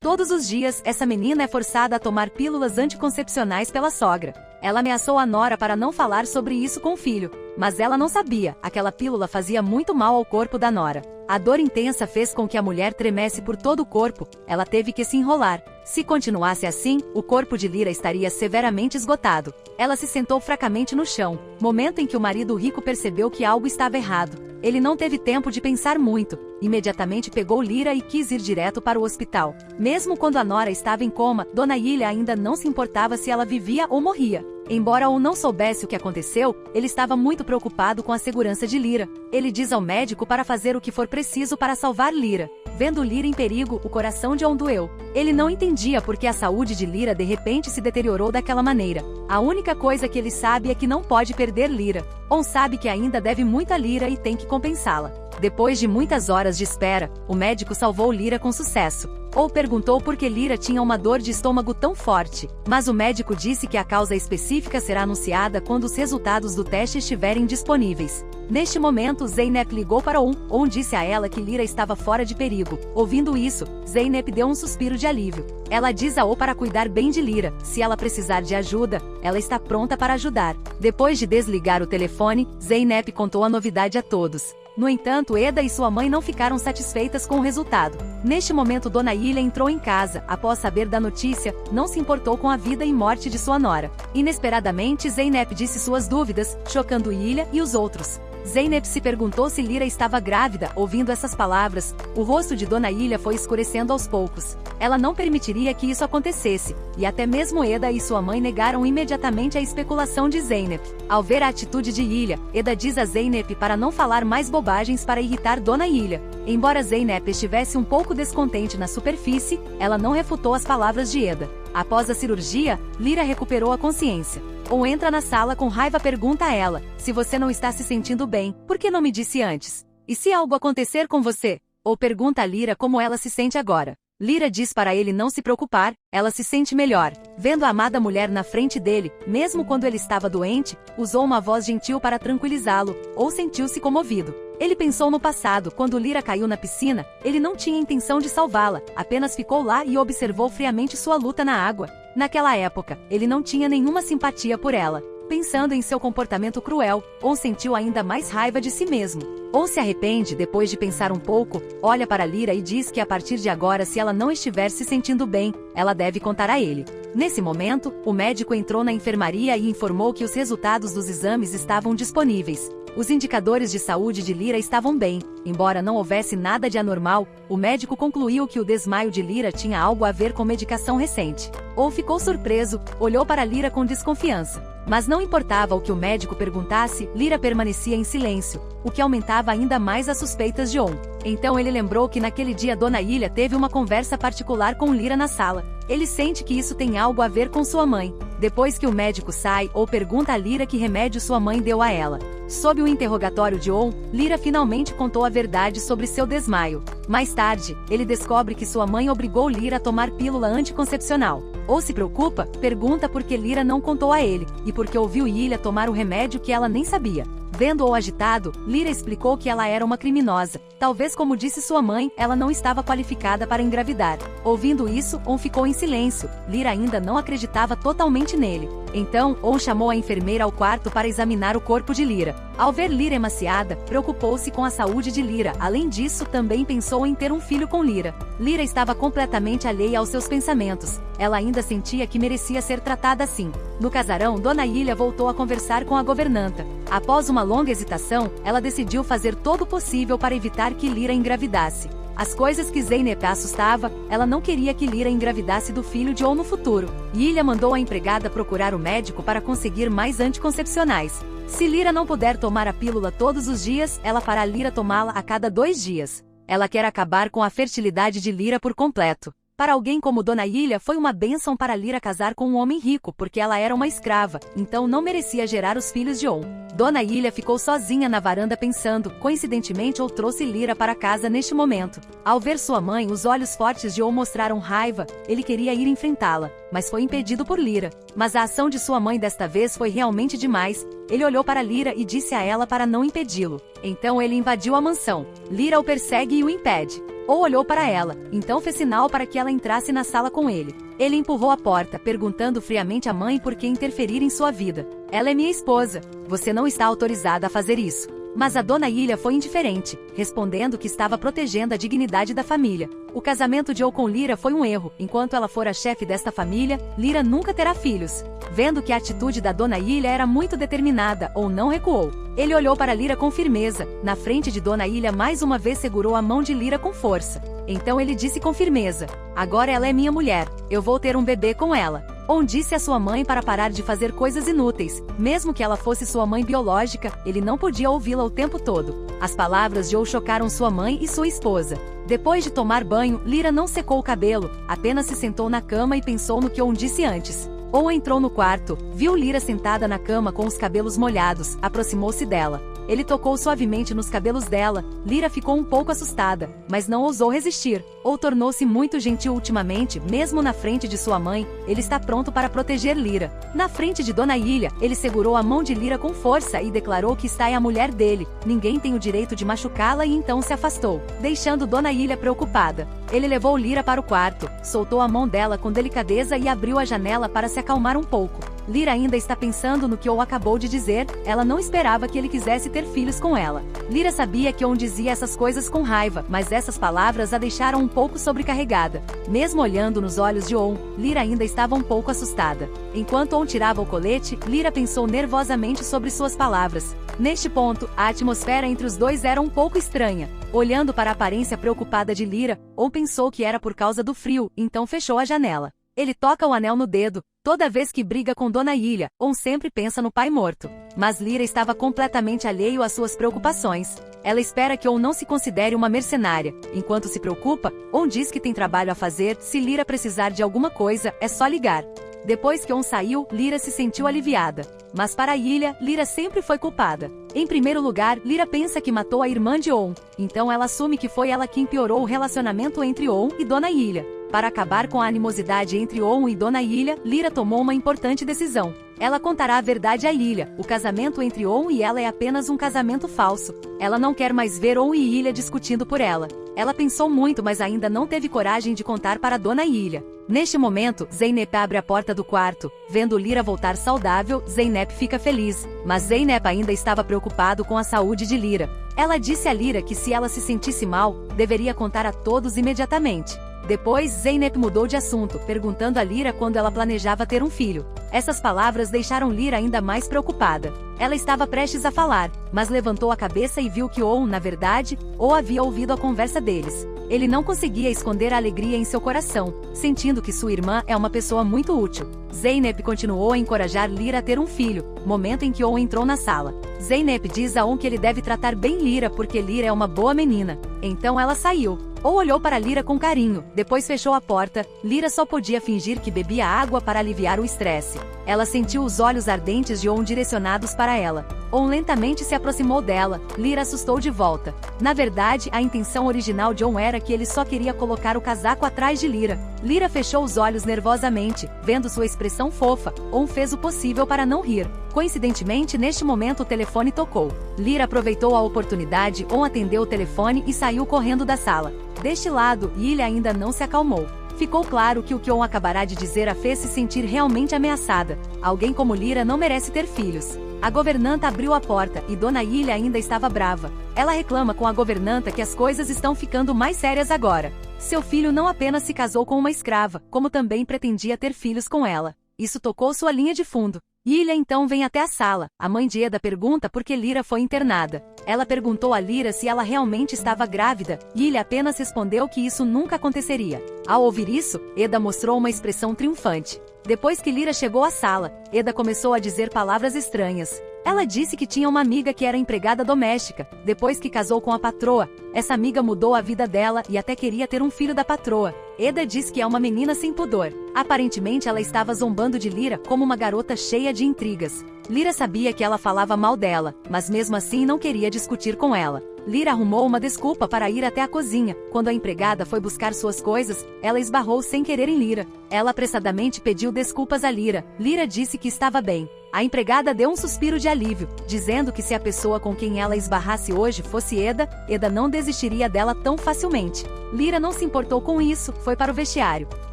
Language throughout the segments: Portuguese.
Todos os dias, essa menina é forçada a tomar pílulas anticoncepcionais pela sogra. Ela ameaçou a nora para não falar sobre isso com o filho, mas ela não sabia, aquela pílula fazia muito mal ao corpo da nora. A dor intensa fez com que a mulher tremesse por todo o corpo, ela teve que se enrolar. Se continuasse assim, o corpo de Lyra estaria severamente esgotado. Ela se sentou fracamente no chão, momento em que o marido rico percebeu que algo estava errado. Ele não teve tempo de pensar muito, imediatamente pegou Lyra e quis ir direto para o hospital. Mesmo quando a nora estava em coma, Dona Ilha ainda não se importava se ela vivia ou morria. Embora ou não soubesse o que aconteceu, ele estava muito preocupado com a segurança de Lyra. Ele diz ao médico para fazer o que for preciso para salvar Lyra. Vendo Lyra em perigo, o coração de On doeu. Ele não entendia por que a saúde de Lyra de repente se deteriorou daquela maneira. A única coisa que ele sabe é que não pode perder Lyra. On sabe que ainda deve muito a Lyra e tem que compensá-la. Depois de muitas horas de espera, o médico salvou Lyra com sucesso. Ou perguntou por que Lyra tinha uma dor de estômago tão forte, mas o médico disse que a causa específica será anunciada quando os resultados do teste estiverem disponíveis. Neste momento, Zeynep ligou para On disse a ela que Lyra estava fora de perigo. Ouvindo isso, Zeynep deu um suspiro de alívio. Ela diz a On para cuidar bem de Lyra, se ela precisar de ajuda, ela está pronta para ajudar. Depois de desligar o telefone, Zeynep contou a novidade a todos. No entanto, Eda e sua mãe não ficaram satisfeitas com o resultado. Neste momento, Dona Ilha entrou em casa. Após saber da notícia, não se importou com a vida e morte de sua nora. Inesperadamente, Zeynep disse suas dúvidas, chocando Ilha e os outros. Zeynep se perguntou se Lyra estava grávida. Ouvindo essas palavras, o rosto de Dona Ilha foi escurecendo aos poucos. Ela não permitiria que isso acontecesse, e até mesmo Eda e sua mãe negaram imediatamente a especulação de Zeynep. Ao ver a atitude de Ilha, Eda diz a Zeynep para não falar mais bobagens para irritar Dona Ilha. Embora Zeynep estivesse um pouco descontente na superfície, ela não refutou as palavras de Eda. Após a cirurgia, Lyra recuperou a consciência. On entra na sala com raiva e pergunta a ela, se você não está se sentindo bem, por que não me disse antes? E se algo acontecer com você? Ou pergunta a Lyra como ela se sente agora. Lyra diz para ele não se preocupar, ela se sente melhor. Vendo a amada mulher na frente dele, mesmo quando ele estava doente, usou uma voz gentil para tranquilizá-lo, ou sentiu-se comovido. Ele pensou no passado, quando Lyra caiu na piscina, ele não tinha intenção de salvá-la, apenas ficou lá e observou friamente sua luta na água. Naquela época, ele não tinha nenhuma simpatia por ela. Pensando em seu comportamento cruel, On sentiu ainda mais raiva de si mesmo. On se arrepende depois de pensar um pouco, olha para Lyra e diz que a partir de agora, se ela não estiver se sentindo bem, ela deve contar a ele. Nesse momento, o médico entrou na enfermaria e informou que os resultados dos exames estavam disponíveis. Os indicadores de saúde de Lyra estavam bem. Embora não houvesse nada de anormal, o médico concluiu que o desmaio de Lyra tinha algo a ver com medicação recente. On ficou surpreso, olhou para Lyra com desconfiança. Mas não importava o que o médico perguntasse, Lyra permanecia em silêncio, o que aumentava ainda mais as suspeitas de On. Então ele lembrou que naquele dia Dona Ilha teve uma conversa particular com Lyra na sala. Ele sente que isso tem algo a ver com sua mãe. Depois que o médico sai, On pergunta a Lyra que remédio sua mãe deu a ela. Sob o interrogatório de On, Lyra finalmente contou a verdade sobre seu desmaio. Mais tarde, ele descobre que sua mãe obrigou Lyra a tomar pílula anticoncepcional. On se preocupa, pergunta por que Lyra não contou a ele, e por que ouviu Ilha tomar o remédio que ela nem sabia. Vendo-o agitado, Lyra explicou que ela era uma criminosa. Talvez, como disse sua mãe, ela não estava qualificada para engravidar. Ouvindo isso, On ficou em silêncio. Lyra ainda não acreditava totalmente nele. Então, On chamou a enfermeira ao quarto para examinar o corpo de Lyra. Ao ver Lyra emaciada, preocupou-se com a saúde de Lyra. Além disso, também pensou em ter um filho com Lyra. Lyra estava completamente alheia aos seus pensamentos. Ela ainda sentia que merecia ser tratada assim. No casarão, Dona Ilha voltou a conversar com a governanta. Após uma longa hesitação, ela decidiu fazer todo o possível para evitar que Lyra engravidasse. As coisas que Zeynep assustava, ela não queria que Lyra engravidasse do filho de On no futuro. Ilha mandou a empregada procurar o médico para conseguir mais anticoncepcionais. Se Lyra não puder tomar a pílula todos os dias, ela fará Lyra tomá-la a cada 2 dias. Ela quer acabar com a fertilidade de Lyra por completo. Para alguém como Dona Ilha, foi uma bênção para Lyra casar com um homem rico, porque ela era uma escrava, então não merecia gerar os filhos de On. Dona Ilha ficou sozinha na varanda pensando, coincidentemente On trouxe Lyra para casa neste momento. Ao ver sua mãe, os olhos fortes de On mostraram raiva, ele queria ir enfrentá-la, mas foi impedido por Lyra. Mas a ação de sua mãe desta vez foi realmente demais. Ele olhou para Lyra e disse a ela para não impedi-lo. Então ele invadiu a mansão. Lyra o persegue e o impede. Ou olhou para ela, então fez sinal para que ela entrasse na sala com ele. Ele empurrou a porta, perguntando friamente à mãe por que interferir em sua vida. Ela é minha esposa. Você não está autorizada a fazer isso. Mas a dona Ilha foi indiferente, respondendo que estava protegendo a dignidade da família. O casamento de Joe com Lyra foi um erro. Enquanto ela for a chefe desta família, Lyra nunca terá filhos. Vendo que a atitude da dona Ilha era muito determinada, ou não recuou. Ele olhou para Lyra com firmeza. Na frente de dona Ilha mais uma vez segurou a mão de Lyra com força. Então ele disse com firmeza: agora ela é minha mulher. Eu vou ter um bebê com ela. On disse à sua mãe para parar de fazer coisas inúteis. Mesmo que ela fosse sua mãe biológica, ele não podia ouvi-la o tempo todo. As palavras de On chocaram sua mãe e sua esposa. Depois de tomar banho, Lyra não secou o cabelo, apenas se sentou na cama e pensou no que On disse antes. On entrou no quarto, viu Lyra sentada na cama com os cabelos molhados, aproximou-se dela. Ele tocou suavemente nos cabelos dela. Lyra ficou um pouco assustada, mas não ousou resistir. Ou tornou-se muito gentil ultimamente, mesmo na frente de sua mãe. Ele está pronto para proteger Lyra. Na frente de dona Ilha, ele segurou a mão de Lyra com força e declarou que está é a mulher dele. Ninguém tem o direito de machucá-la e então se afastou, deixando dona Ilha preocupada. Ele levou Lyra para o quarto, soltou a mão dela com delicadeza e abriu a janela para se acalmar um pouco. Lyra ainda está pensando no que On acabou de dizer. Ela não esperava que ele quisesse ter filhos com ela. Lyra sabia que On dizia essas coisas com raiva, mas essas palavras a deixaram um pouco sobrecarregada. Mesmo olhando nos olhos de On, Lyra ainda estava um pouco assustada. Enquanto On tirava o colete, Lyra pensou nervosamente sobre suas palavras. Neste ponto, a atmosfera entre os dois era um pouco estranha. Olhando para a aparência preocupada de Lyra, On pensou que era por causa do frio, então fechou a janela. Ele toca o anel no dedo. Toda vez que briga com dona Ilha, On sempre pensa no pai morto. Mas Lyra estava completamente alheio às suas preocupações. Ela espera que On não se considere uma mercenária. Enquanto se preocupa, On diz que tem trabalho a fazer. Se Lyra precisar de alguma coisa, é só ligar. Depois que On saiu, Lyra se sentiu aliviada. Mas para Ilha, Lyra sempre foi culpada. Em primeiro lugar, Lyra pensa que matou a irmã de On. Então ela assume que foi ela quem piorou o relacionamento entre On e dona Ilha. Para acabar com a animosidade entre On e dona Ilha, Lyra tomou uma importante decisão. Ela contará a verdade a Ilha. O casamento entre On e ela é apenas um casamento falso. Ela não quer mais ver On e Ilha discutindo por ela. Ela pensou muito, mas ainda não teve coragem de contar para dona Ilha. Neste momento, Zeynep abre a porta do quarto. Vendo Lyra voltar saudável, Zeynep fica feliz. Mas Zeynep ainda estava preocupado com a saúde de Lyra. Ela disse a Lyra que se ela se sentisse mal, deveria contar a todos imediatamente. Depois, Zeynep mudou de assunto, perguntando a Lyra quando ela planejava ter um filho. Essas palavras deixaram Lyra ainda mais preocupada. Ela estava prestes a falar, mas levantou a cabeça e viu que On, na verdade, havia ouvido a conversa deles. Ele não conseguia esconder a alegria em seu coração, sentindo que sua irmã é uma pessoa muito útil. Zeynep continuou a encorajar Lyra a ter um filho, momento em que On entrou na sala. Zeynep diz a On que ele deve tratar bem Lyra porque Lyra é uma boa menina. Então ela saiu. On olhou para Lyra com carinho, depois fechou a porta. Lyra só podia fingir que bebia água para aliviar o estresse. Ela sentiu os olhos ardentes de On direcionados para ela. On lentamente se aproximou dela. Lyra assustou de volta. Na verdade, a intenção original de On era que ele só queria colocar o casaco atrás de Lyra. Lyra fechou os olhos nervosamente. Vendo sua expressão fofa, On fez o possível para não rir. Coincidentemente, neste momento o telefone tocou. Lyra aproveitou a oportunidade, On atendeu o telefone e saiu correndo da sala. Deste lado, Ilha ainda não se acalmou. Ficou claro que o que On acabará de dizer a fez se sentir realmente ameaçada. Alguém como Lyra não merece ter filhos. A governanta abriu a porta e dona Ilha ainda estava brava. Ela reclama com a governanta que as coisas estão ficando mais sérias agora. Seu filho não apenas se casou com uma escrava, como também pretendia ter filhos com ela. Isso tocou sua linha de fundo. Ilha então vem até a sala. A mãe de Eda pergunta por que Lyra foi internada. Ela perguntou a Lyra se ela realmente estava grávida, e Ilha apenas respondeu que isso nunca aconteceria. Ao ouvir isso, Eda mostrou uma expressão triunfante. Depois que Lyra chegou à sala, Eda começou a dizer palavras estranhas. Ela disse que tinha uma amiga que era empregada doméstica. Depois que casou com a patroa, essa amiga mudou a vida dela e até queria ter um filho da patroa. Eda diz que é uma menina sem pudor. Aparentemente ela estava zombando de Lyra como uma garota cheia de intrigas. Lira sabia que ela falava mal dela, mas mesmo assim não queria discutir com ela. Lira arrumou uma desculpa para ir até a cozinha. Quando a empregada foi buscar suas coisas, ela esbarrou sem querer em Lira. Ela apressadamente pediu desculpas a Lira. Lira disse que estava bem. A empregada deu um suspiro de alívio, dizendo que se a pessoa com quem ela esbarrasse hoje fosse Eda, Eda não desistiria dela tão facilmente. Lira não se importou com isso, foi para o vestiário.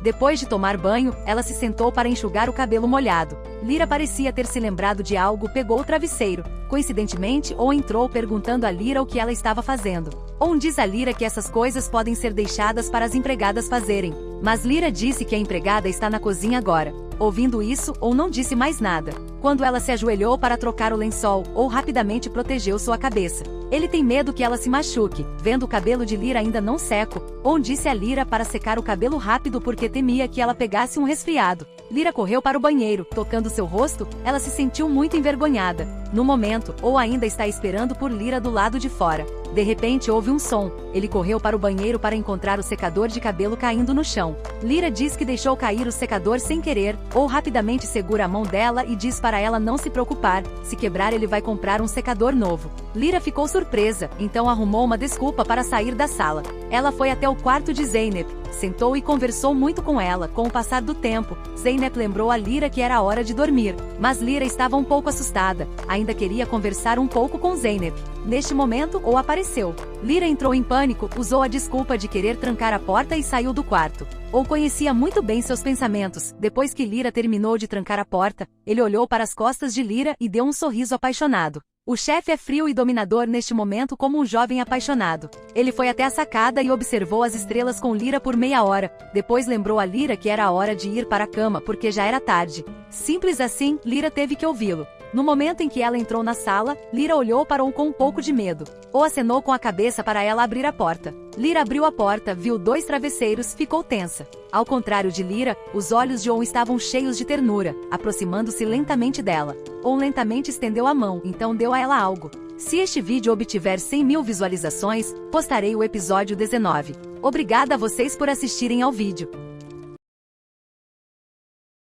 Depois de tomar banho, ela se sentou para enxugar o cabelo molhado. Lira parecia ter se lembrado de algo, pegou o travesseiro. Coincidentemente, ou entrou perguntando a Lira o que ela estava fazendo. Ou diz a Lira que essas coisas podem ser deixadas para as empregadas fazerem. Mas Lira disse que a empregada está na cozinha agora. Ouvindo isso, ou não disse mais nada. Quando ela se ajoelhou para trocar o lençol, ou rapidamente protegeu sua cabeça. Ele tem medo que ela se machuque, vendo o cabelo de Lira ainda não seco, ou disse a Lira para secar o cabelo rápido porque temia que ela pegasse um resfriado. Lira correu para o banheiro, tocando seu rosto, ela se sentiu muito envergonhada. No momento, ou ainda está esperando por Lira do lado de fora. De repente houve um som. Ele correu para o banheiro para encontrar o secador de cabelo caindo no chão. Lira diz que deixou cair o secador sem querer, ou rapidamente segura a mão dela e diz para ela não se preocupar, se quebrar ele vai comprar um secador novo. Lira ficou surpresa, então arrumou uma desculpa para sair da sala. Ela foi até o quarto de Zeynep, sentou e conversou muito com ela. Com o passar do tempo, Zeynep lembrou a Lira que era a hora de dormir, mas Lira estava um pouco assustada, ainda queria conversar um pouco com Zeynep. Neste momento, ou apareceu. Lira entrou em pânico, usou a desculpa de querer trancar a porta e saiu do quarto. Ou conhecia muito bem seus pensamentos. Depois que Lira terminou de trancar a porta, ele olhou para as costas de Lira e deu um sorriso apaixonado. O chefe é frio e dominador neste momento como um jovem apaixonado. Ele foi até a sacada e observou as estrelas com Lira por meia hora. Depois lembrou a Lira que era a hora de ir para a cama porque já era tarde. Simples assim, Lira teve que ouvi-lo. No momento em que ela entrou na sala, Lira olhou para O com um pouco de medo. O acenou com a cabeça para ela abrir a porta. Lira abriu a porta, viu 2 travesseiros, ficou tensa. Ao contrário de Lira, os olhos de On estavam cheios de ternura, aproximando-se lentamente dela. On lentamente estendeu a mão, então deu a ela algo. Se este vídeo obtiver 100.000 visualizações, postarei o episódio 19. Obrigada a vocês por assistirem ao vídeo.